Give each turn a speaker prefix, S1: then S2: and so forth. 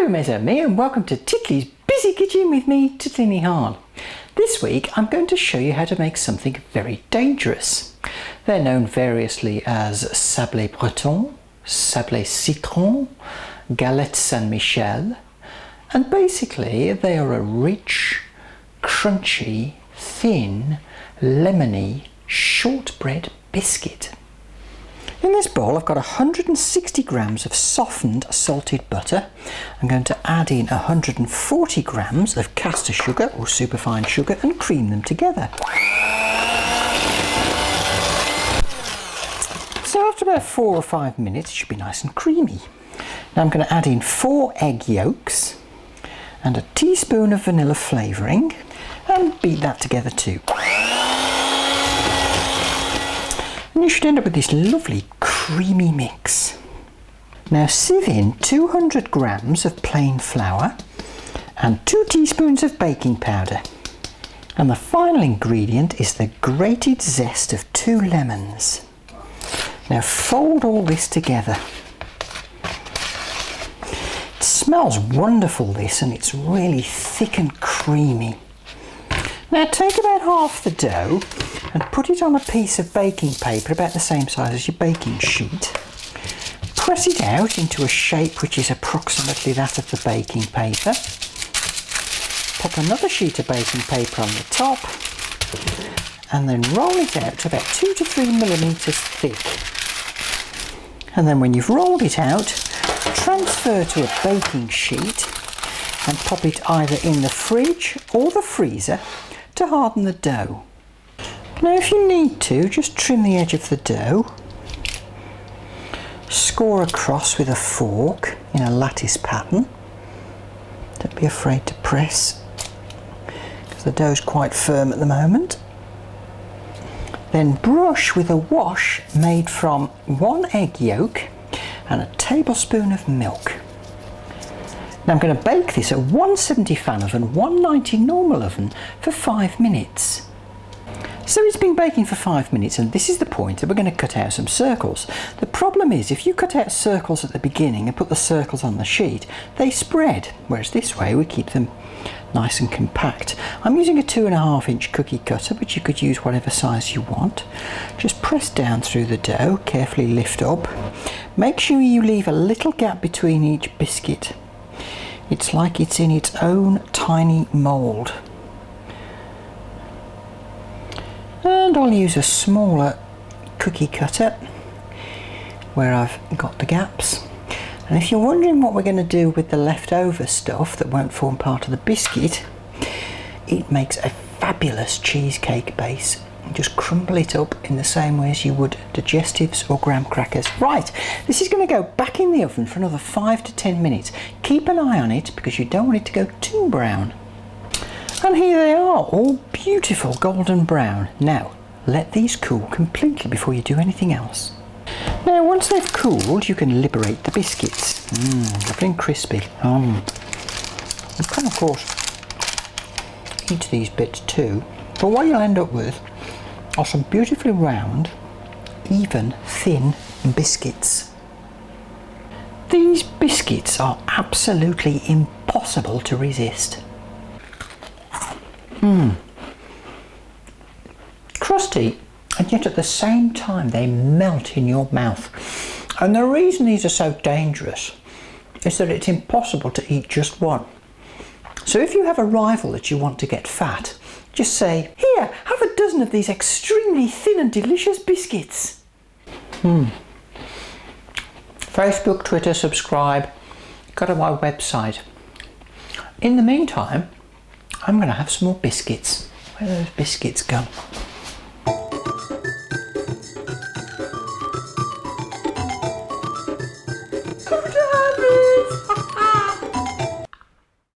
S1: Hello mes amis and welcome to Titli's Busy Kitchen with me, Titli. This week I'm going to show you how to make something very dangerous. They're known variously as Sablé Breton, Sablé Citron, Galette Saint-Michel, and basically they are a rich, crunchy, thin, lemony shortbread biscuit. In this bowl I've got 160 grams of softened salted butter. I'm going to add in 140 grams of caster sugar or superfine sugar and cream them together. So after about 4 or 5 minutes it should be nice and creamy. Now I'm going to add in 4 egg yolks and a teaspoon of vanilla flavouring and beat that together too. And you should end up with this lovely creamy mix. Now sieve in 200 grams of plain flour and 2 teaspoons of baking powder. And the final ingredient is the grated zest of 2 lemons. Now fold all this together. It smells wonderful this, and it's really thick and creamy. Now take about half the dough and put it on a piece of baking paper about the same size as your baking sheet. Press it out into a shape which is approximately that of the baking paper. Pop another sheet of baking paper on the top and then roll it out to about 2 to 3 millimeters thick. And then when you've rolled it out, transfer to a baking sheet and pop it either in the fridge or the freezer to harden the dough. Now if you need to, just trim the edge of the dough, score across with a fork in a lattice pattern. Don't be afraid to press because the dough's quite firm at the moment. Then brush with a wash made from 1 egg yolk and a tablespoon of milk. Now I'm going to bake this at 170 fan oven, 190 normal oven for 5 minutes. So it's been baking for 5 minutes, and this is the point that we're going to cut out some circles. The problem is if you cut out circles at the beginning and put the circles on the sheet, they spread, whereas this way we keep them nice and compact. I'm using a 2.5 inch cookie cutter, but you could use whatever size you want. Just press down through the dough, carefully lift up. Make sure you leave a little gap between each biscuit. It's like it's in its own tiny mould. And I'll use a smaller cookie cutter where I've got the gaps. And if you're wondering what we're going to do with the leftover stuff that won't form part of the biscuit, it makes a fabulous cheesecake base. Just crumble it up in the same way as you would digestives or graham crackers. Right, this is going to go back in the oven for another 5 to 10 minutes. Keep an eye on it because you don't want it to go too brown. And here they are, all beautiful golden brown. Now, let these cool completely before you do anything else. Now, once they've cooled, you can liberate the biscuits. Lovely and crispy. You can, of course, eat these bits too. But what you'll end up with are some beautifully round, even, thin biscuits. These biscuits are absolutely impossible to resist. Crusty, and yet at the same time they melt in your mouth. And the reason these are so dangerous is that it's impossible to eat just one. So if you have a rival that you want to get fat, just say, "Here, have a dozen of these extremely thin and delicious biscuits." Facebook, Twitter, subscribe, go to my website. In the meantime, I'm going to have some more biscuits. Where do those biscuits go?